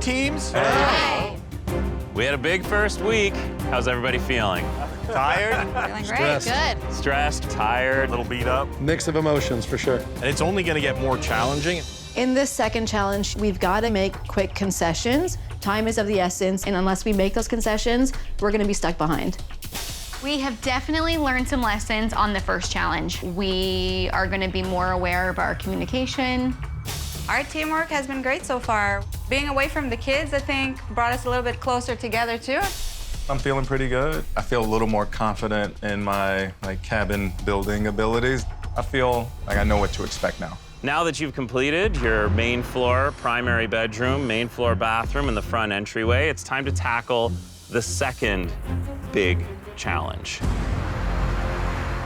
teams. Hey. We had a big first week. How's everybody feeling? Tired? Feeling great. Good. Stressed, tired. A little beat up. Mix of emotions, for sure. And it's only going to get more challenging. In this second challenge, we've got to make quick concessions. Time is of the essence, and unless we make those concessions, we're going to be stuck behind. We have definitely learned some lessons on the first challenge. We are going to be more aware of our communication. Our teamwork has been great so far. Being away from the kids, I think, brought us a little bit closer together, too. I'm feeling pretty good. I feel a little more confident in my cabin building abilities. I feel like I know what to expect now. Now that you've completed your main floor, primary bedroom, main floor bathroom, and the front entryway, it's time to tackle the second big challenge.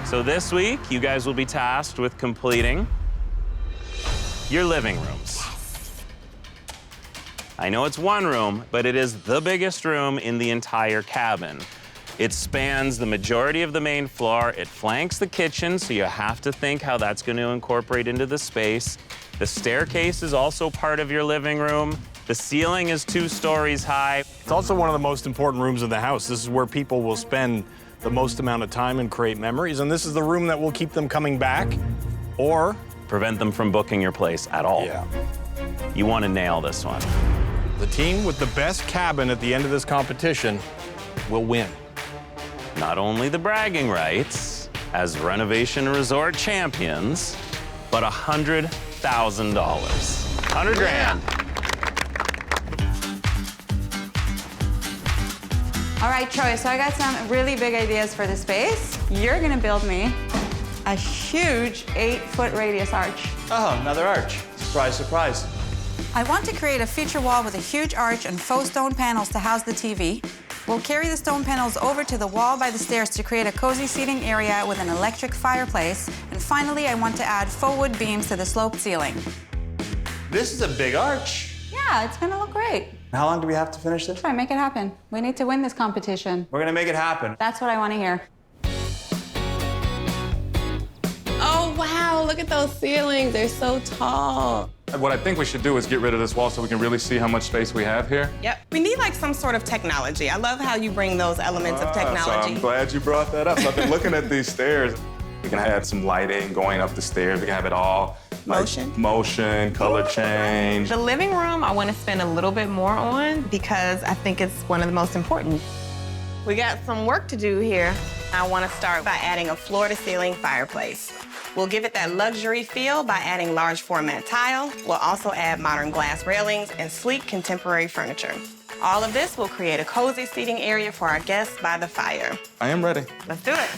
So this week, you guys will be tasked with completing your living rooms. I know it's one room, but it is the biggest room in the entire cabin. It spans the majority of the main floor. It flanks the kitchen, so you have to think how that's going to incorporate into the space. The staircase is also part of your living room. The ceiling is 2 stories high. It's also one of the most important rooms in the house. This is where people will spend the most amount of time and create memories. And this is the room that will keep them coming back or prevent them from booking your place at all. Yeah. You want to nail this one. The team with the best cabin at the end of this competition will win. Not only the bragging rights as Renovation Resort champions, but $100,000. 100 grand. All right, Troy, so I got some really big ideas for the space. You're gonna build me a huge 8-foot radius arch. Oh, another arch. Surprise, surprise. I want to create a feature wall with a huge arch and faux stone panels to house the TV. We'll carry the stone panels over to the wall by the stairs to create a cozy seating area with an electric fireplace. And finally, I want to add faux wood beams to the sloped ceiling. This is a big arch. Yeah, it's gonna look great. How long do we have to finish this? Try, make it happen. We need to win this competition. We're gonna make it happen. That's what I want to hear. Oh, wow, look at those ceilings. They're so tall. What I think we should do is get rid of this wall so we can really see how much space we have here. Yep. We need like some sort of technology. I love how you bring those elements of So technology. I'm glad you brought that up. So I've been looking at these stairs. We can add some lighting going up the stairs. We can have it all. Motion. Motion, color change. The living room, I want to spend a little bit more on because I think it's one of the most important. We got some work to do here. I want to start by adding a floor-to-ceiling fireplace. We'll give it that luxury feel by adding large format tile. We'll also add modern glass railings and sleek contemporary furniture. All of this will create a cozy seating area for our guests by the fire. I am ready. Let's do it.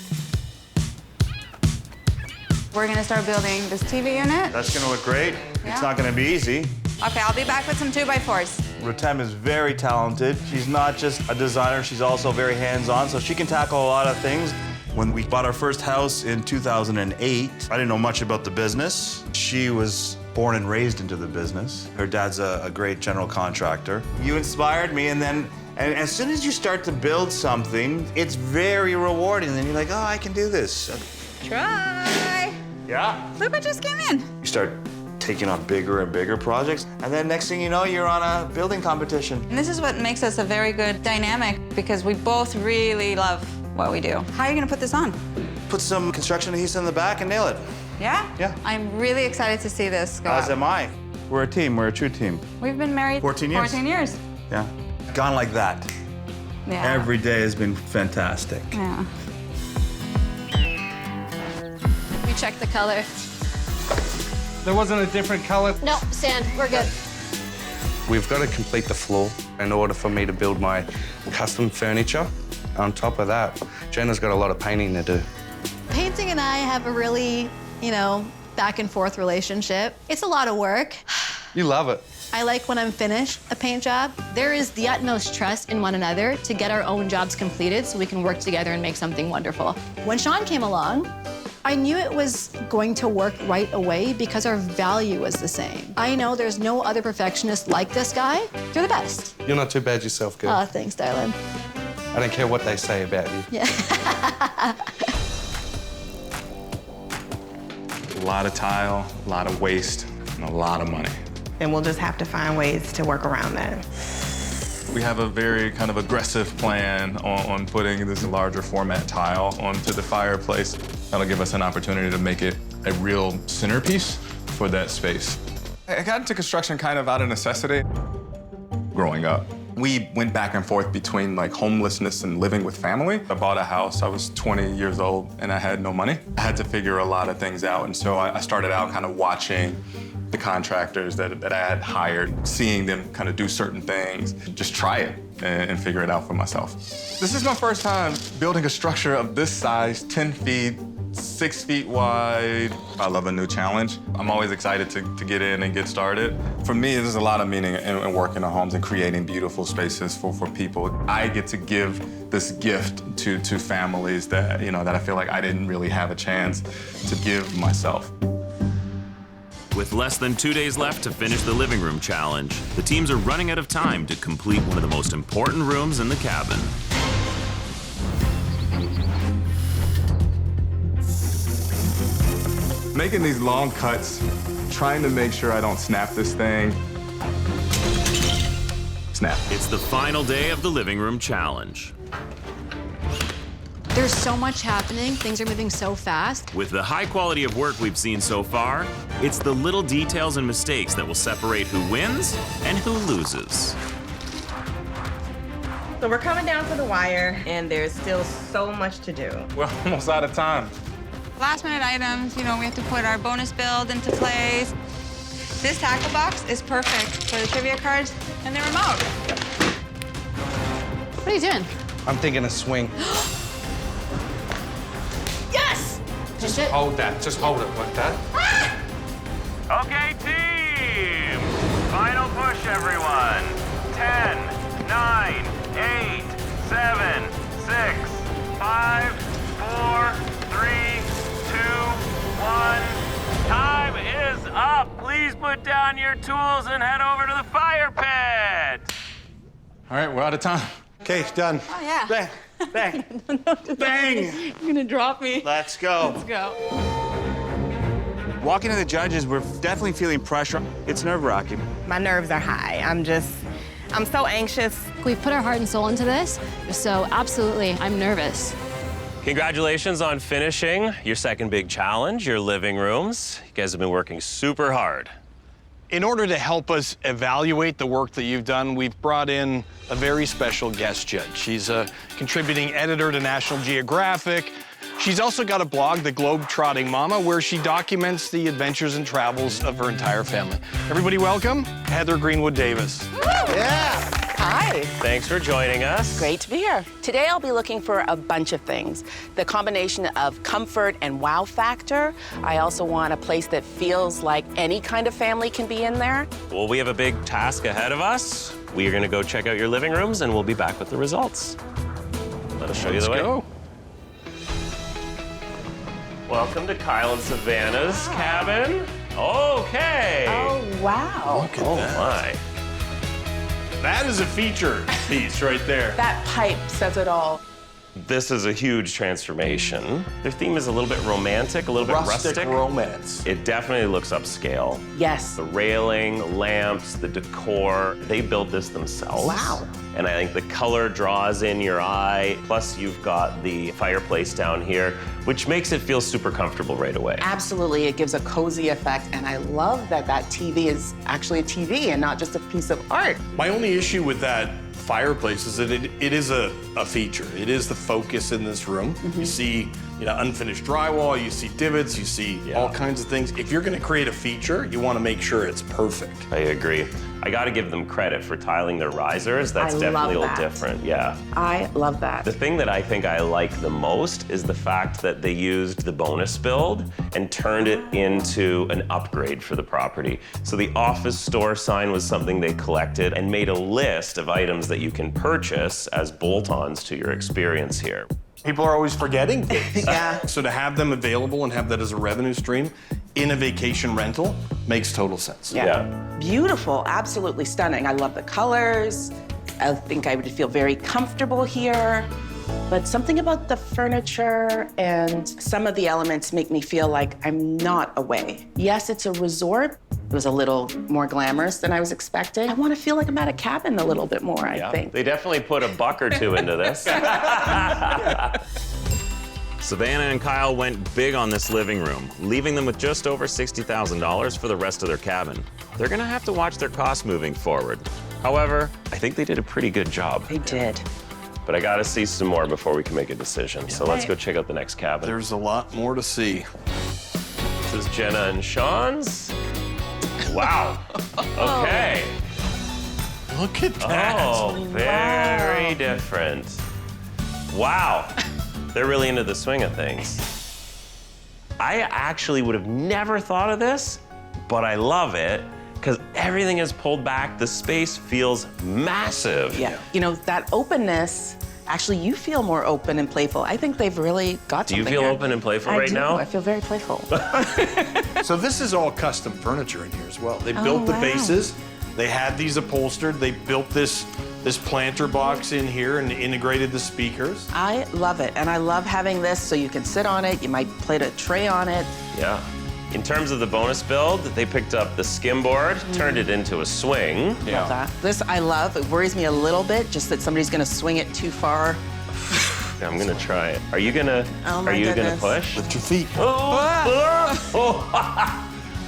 We're gonna start building this TV unit. That's gonna look great. Yeah. It's not gonna be easy. Okay, I'll be back with some 2x4s. Rotem is very talented. She's not just a designer, she's also very hands-on, so she can tackle a lot of things. When we bought our first house in 2008, I didn't know much about the business. She was born and raised into the business. Her dad's a great general contractor. You inspired me, and as soon as you start to build something, it's very rewarding. And then you're like, oh, I can do this. Try. Yeah. Look what just came in. You start taking on bigger and bigger projects, and then next thing you know, you're on a building competition. And this is what makes us a very good dynamic because we both really love what we do. How are you gonna put this on? Put some construction adhesive in the back and nail it. Yeah? Yeah. I'm really excited to see this go As up. am I. We're a team, we're a true team. We've been married 14 years. 14 years. Yeah. Gone like that. Yeah. Every day has been fantastic. Yeah. We checked the color. There wasn't a different color. No, sand, we're good. We've got to complete the floor in order for me to build my custom furniture. On top of that, Jenna's got a lot of painting to do. Painting and I have a really, back and forth relationship. It's a lot of work. You love it. I like when I'm finished a paint job. There is the utmost trust in one another to get our own jobs completed so we can work together and make something wonderful. When Sean came along, I knew it was going to work right away because our value was the same. I know there's no other perfectionist like this guy. You're the best. You're not too bad yourself, girl. Oh, thanks, darling. I don't care what they say about you. Yeah. A lot of tile, a lot of waste, and a lot of money. then we'll just have to find ways to work around that. We have a very kind of aggressive plan on putting this larger format tile onto the fireplace. That'll give us an opportunity to make it a real centerpiece for that space. I got into construction kind of out of necessity. Growing up, we went back and forth between like homelessness and living with family. I bought a house, I was 20 years old and I had no money. I had to figure a lot of things out, and so I started out kind of watching the contractors that I had hired, seeing them kind of do certain things, just try it and figure it out for myself. This is my first time building a structure of this size, 10 feet, 6 feet wide. I love a new challenge. I'm always excited to get in and get started. For me, there's a lot of meaning in working in homes and creating beautiful spaces for people. I get to give this gift to families that, that I feel like I didn't really have a chance to give myself. With less than 2 days left to finish the living room challenge, the teams are running out of time to complete one of the most important rooms in the cabin. Making these long cuts, trying to make sure I don't snap this thing. Snap. It's the final day of the living room challenge. There's so much happening. Things are moving so fast. With the high quality of work we've seen so far, it's the little details and mistakes that will separate who wins and who loses. So we're coming down to the wire, and there's still so much to do. We're almost out of time. Last minute items, we have to put our bonus build into place. This tackle box is perfect for the trivia cards and the remote. What are you doing? I'm thinking a swing. Yes! Just hold that. Just hold it like that. Okay, team! Final push, everyone. 10, 9, 8, 7, 6, 5, 4, 3, 2, 1. Time is up. Please put down your tools and head over to the fire pit. All right, we're out of time. Okay, done. Oh, yeah. Bang, bang, bang. You're gonna drop me. Let's go. Let's go. Walking to the judges, we're definitely feeling pressure. It's nerve-wracking. My nerves are high. I'm so anxious. We've put our heart and soul into this, so absolutely, I'm nervous. Congratulations on finishing your second big challenge, your living rooms. You guys have been working super hard. In order to help us evaluate the work that you've done, we've brought in a very special guest judge. She's a contributing editor to National Geographic. She's also got a blog, The Globe-Trotting Mama, where she documents the adventures and travels of her entire family. Everybody welcome Heather Greenwood Davis. Yeah. Hi. Thanks for joining us. Great to be here. Today I'll be looking for a bunch of things. The combination of comfort and wow factor. I also want a place that feels like any kind of family can be in there. Well, we have a big task ahead of us. We are going to go check out your living rooms, and we'll be back with the results. Let us show you the way. Let's go. Welcome to Kyle and Savannah's cabin. Okay. Oh, wow. Look at Oh, that. my. That is a feature piece right there. That pipe says it all. This is a huge transformation. Their theme is a little bit romantic, a little bit rustic. romance. It definitely looks upscale. Yes. The railing, lamps, the decor, they built this themselves. Wow. And I think the color draws in your eye. Plus, you've got the fireplace down here, which makes it feel super comfortable right away. Absolutely, it gives a cozy effect, and I love that that TV is actually a TV and not just a piece of art. My only issue with that fireplace is that it is a feature. It is the focus in this room. Mm-hmm. You see, unfinished drywall, you see divots, you see all kinds of things. If you're gonna create a feature, you wanna make sure it's perfect. I agree. I gotta give them credit for tiling their risers. That's I definitely a love little that. different, yeah. I love that. The thing that I think I like the most is the fact that they used the bonus build and turned it into an upgrade for the property. So the office store sign was something they collected and made a list of items that you can purchase as bolt-ons to your experience here. People are always forgetting things. Yeah. So to have them available and have that as a revenue stream in a vacation rental makes total sense. Yeah. Beautiful, absolutely stunning. I love the colors. I think I would feel very comfortable here. But something about the furniture and some of the elements make me feel like I'm not away. Yes, it's a resort, It was a little more glamorous than I was expecting. I want to feel like I'm at a cabin a little bit more, I think. They definitely put a buck or two into this. Savannah and Kyle went big on this living room, leaving them with just over $60,000 for the rest of their cabin. They're gonna have to watch their costs moving forward. However, I think they did a pretty good job. They did. But I gotta see some more before we can make a decision. So let's go check out the next cabin. There's a lot more to see. This is Jenna and Sean's. Wow. Okay. Look at that. Oh, very different. Wow. They're really into the swing of things. I actually would have never thought of this, but I love it because everything is pulled back. The space feels massive. Yeah. You know, that openness, actually, you feel more open and playful. I think they've really got Do you something feel here. open and playful I right do. now? I feel very playful. So this is all custom furniture in here as well. They built the wow. bases. They had these upholstered. They built this planter box in here and integrated the speakers. I love it, and I love having this so you can sit on it. You might plate a tray on it. Yeah. In terms of the bonus build, they picked up the skimboard, turned it into a swing. Love that. This I love. It worries me a little bit, just that somebody's gonna swing it too far. I'm gonna try it. Are you gonna? Oh my are you goodness. gonna push? Lift your feet.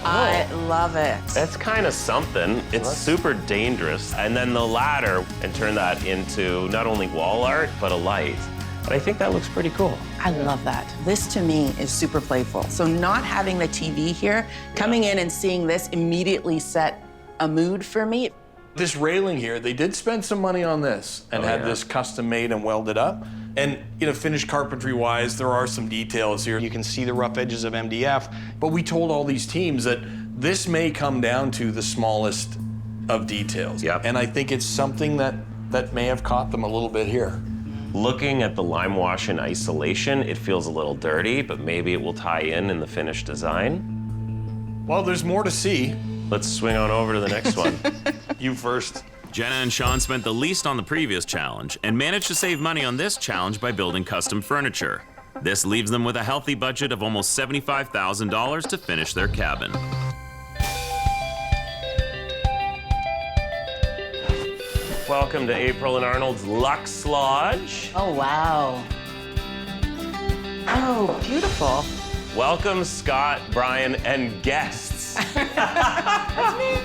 I love it. That's kind of something. It's super dangerous. And then the ladder, and turn that into not only wall art, but a light. But I think that looks pretty cool. I love that. This to me is super playful. So not having the TV here, coming in and seeing this immediately set a mood for me. This railing here, they did spend some money on this and had this custom made and welded up. And, you know, finished carpentry wise, there are some details here. You can see the rough edges of MDF, but we told all these teams that this may come down to the smallest of details. Yep. And I think it's something that may have caught them a little bit here. Looking at the lime wash in isolation, it feels a little dirty, but maybe it will tie in the finished design. Well, there's more to see. Let's swing on over to the next one. You first. Jenna and Sean spent the least on the previous challenge and managed to save money on this challenge by building custom furniture. This leaves them with a healthy budget of almost $75,000 to finish their cabin. Welcome to April and Arnold's Luxe Lodge. Oh, wow. Oh, beautiful. Welcome, Scott, Brian, and guests. That's me.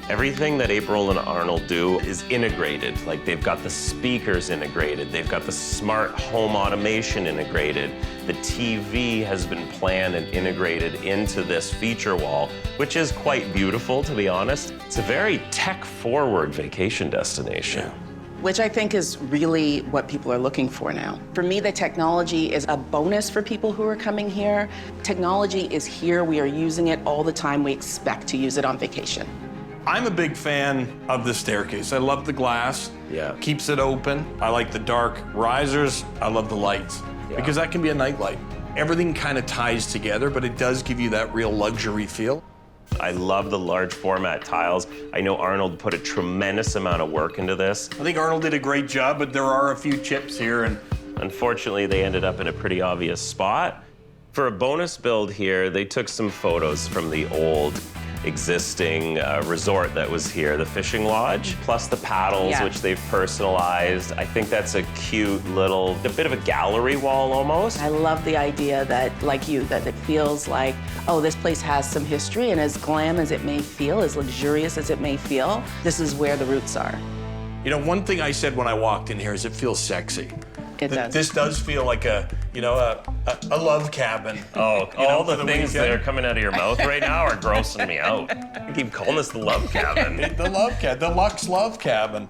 Everything that April and Arnold do is integrated. Like, they've got the speakers integrated, they've got the smart home automation integrated. The TV has been planned and integrated into this feature wall, which is quite beautiful, to be honest. It's a very tech-forward vacation destination. Which I think is really what people are looking for now. For me, the technology is a bonus for people who are coming here. Technology is here, we are using it all the time, we expect to use it on vacation. I'm a big fan of the staircase. I love the glass. Yeah. Keeps it open. I like the dark risers. I love the lights because that can be a night light. Everything kind of ties together, but it does give you that real luxury feel. I love the large format tiles. I know Arnold put a tremendous amount of work into this. I think Arnold did a great job, but there are a few chips here, and unfortunately, they ended up in a pretty obvious spot. For a bonus build here, they took some photos from the old existing resort that was here, the fishing lodge, plus the paddles, which they've personalized. I think that's a cute little, a bit of a gallery wall almost. I love the idea that, like you, that it feels like, oh, this place has some history, and as glam as it may feel, as luxurious as it may feel, this is where the roots are. You know, one thing I said when I walked in here is it feels sexy. It does. This does feel like a love cabin. Oh, all the things that are coming out of your mouth right now are grossing me out. You keep calling this the love cabin. The love cabin, the Luxe Love Cabin.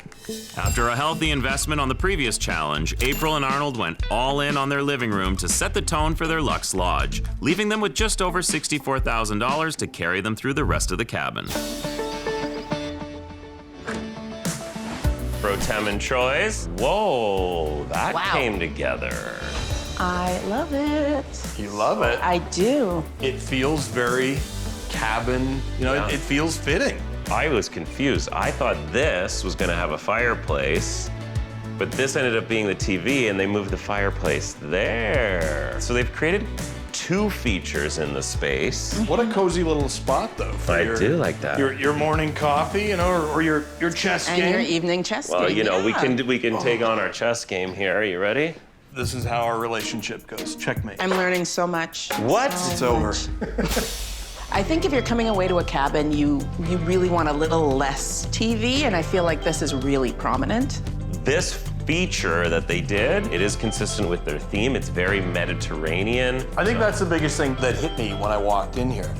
After a healthy investment on the previous challenge, April and Arnold went all in on their living room to set the tone for their Luxe Lodge, leaving them with just over $64,000 to carry them through the rest of the cabin. Rotem and Troy's. Whoa, that came together. I love it. You love it? I do. It feels very cabin, you know, it feels fitting. I was confused. I thought this was gonna have a fireplace, but this ended up being the TV, and they moved the fireplace there. So they've created 2 features in the space. What a cozy little spot, though. For I do like that. Your morning coffee, you know, or your chess And game. your evening chess game. Well, you know, we can take on our chess game here. Are you ready? This is how our relationship goes. Checkmate. I'm learning so much. What? It's over. I think if you're coming away to a cabin, you really want a little less TV, and I feel like this is really prominent. This feature that they did, it is consistent with their theme. It's very Mediterranean. I think that's the biggest thing that hit me when I walked in here,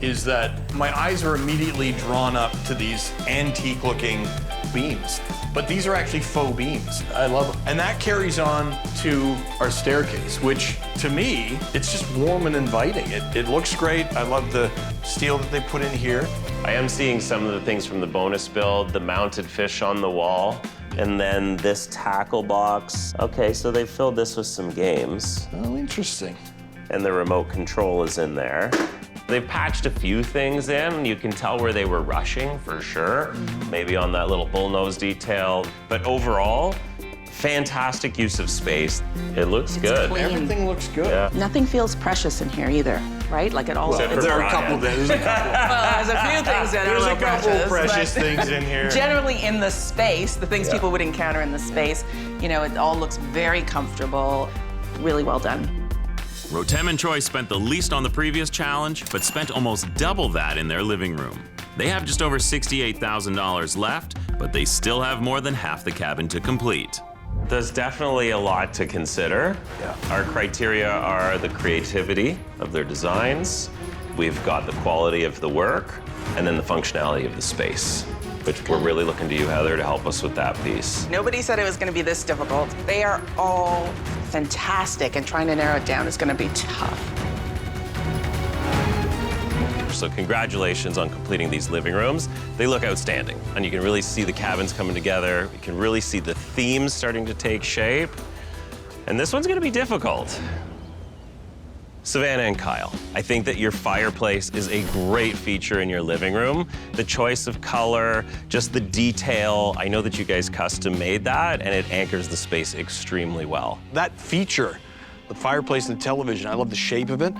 is that my eyes are immediately drawn up to these antique-looking beams. But these are actually faux beams. I love them. And that carries on to our staircase, which to me, it's just warm and inviting. It looks great. I love the steel that they put in here. I am seeing some of the things from the bonus build, the mounted fish on the wall, and then this tackle box. Okay, so they filled this with some games. Oh, interesting. And the remote control is in there. They've patched a few things in. You can tell where they were rushing, for sure. Maybe on that little bullnose detail. But overall, fantastic use of space. It looks good. clean. Everything looks good. Yeah. Nothing feels precious in here either, right? Like it all. Except for There are a Brian. couple things. Well, there's a few things that There's are a couple precious but things in here. Generally in the space, the things people would encounter in the space, you know, it all looks very comfortable, really well done. Rotem and Troy spent the least on the previous challenge, but spent almost double that in their living room. They have just over $68,000 left, but they still have more than half the cabin to complete. There's definitely a lot to consider. Yeah. Our criteria are the creativity of their designs. We've got the quality of the work, and then the functionality of the space, which we're really looking to you, Heather, to help us with that piece. Nobody said it was going to be this difficult. They are all fantastic, and trying to narrow it down is going to be tough. So congratulations on completing these living rooms. They look outstanding, and you can really see the cabins coming together. You can really see the themes starting to take shape. And this one's gonna be difficult. Savannah and Kyle, I think that your fireplace is a great feature in your living room. The choice of color, just the detail. I know that you guys custom made that, and it anchors the space extremely well. That feature, the fireplace and the television, I love the shape of it.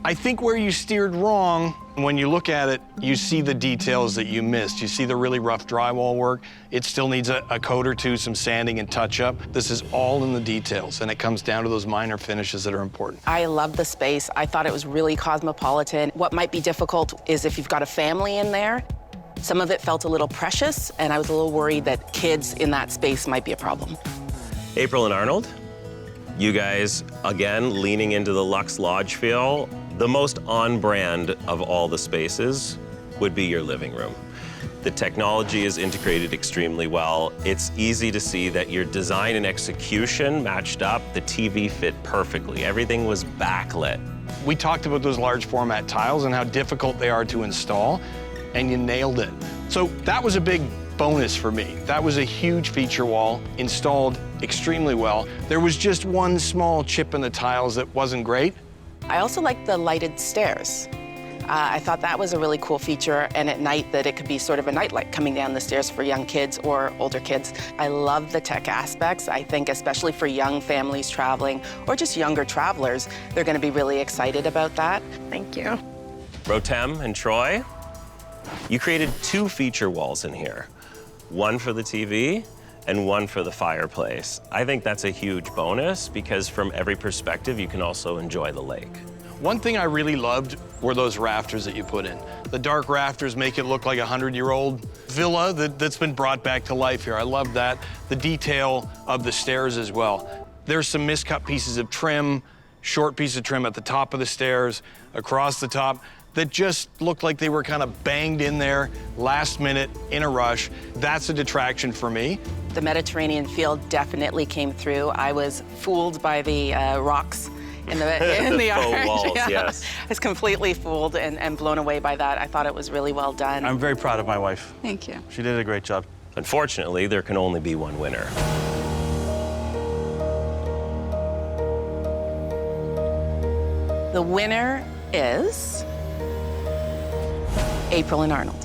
I think where you steered wrong, when you look at it, you see the details that you missed. You see the really rough drywall work. It still needs a coat or two, some sanding and touch up. This is all in the details, and it comes down to those minor finishes that are important. I love the space. I thought it was really cosmopolitan. What might be difficult is if you've got a family in there. Some of it felt a little precious, and I was a little worried that kids in that space might be a problem. April and Arnold, you guys, again, leaning into the Luxe Lodge feel. The most on-brand of all the spaces would be your living room. The technology is integrated extremely well. It's easy to see that your design and execution matched up. The TV fit perfectly. Everything was backlit. We talked about those large format tiles and how difficult they are to install, and you nailed it. So that was a big bonus for me. That was a huge feature wall, installed extremely well. There was just one small chip in the tiles that wasn't great. I also liked the lighted stairs. I thought that was a really cool feature, and at night that it could be sort of a nightlight coming down the stairs for young kids or older kids. I love the tech aspects. I think especially for young families traveling or just younger travelers, they're gonna be really excited about that. Thank you. Rotem and Troy, you created 2 feature walls in here. One for the TV and one for the fireplace. I think that's a huge bonus because from every perspective, you can also enjoy the lake. One thing I really loved were those rafters that you put in. The dark rafters make it look like a 100-year-old villa that's been brought back to life here. I love that. The detail of the stairs as well. There's some miscut pieces of trim, short piece of trim at the top of the stairs, across the top, that just looked like they were kind of banged in there last minute in a rush. That's a detraction for me. The Mediterranean feel definitely came through. I was fooled by the rocks in the The faux arch. walls, Yeah. yes. I was completely fooled and blown away by that. I thought it was really well done. I'm very proud of my wife. Thank you. She did a great job. Unfortunately, there can only be one winner. The winner is April and Arnold.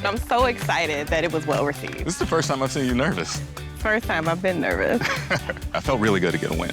I'm so excited that it was well received. This is the first time I've seen you nervous. First time I've been nervous. I felt really good to get a win.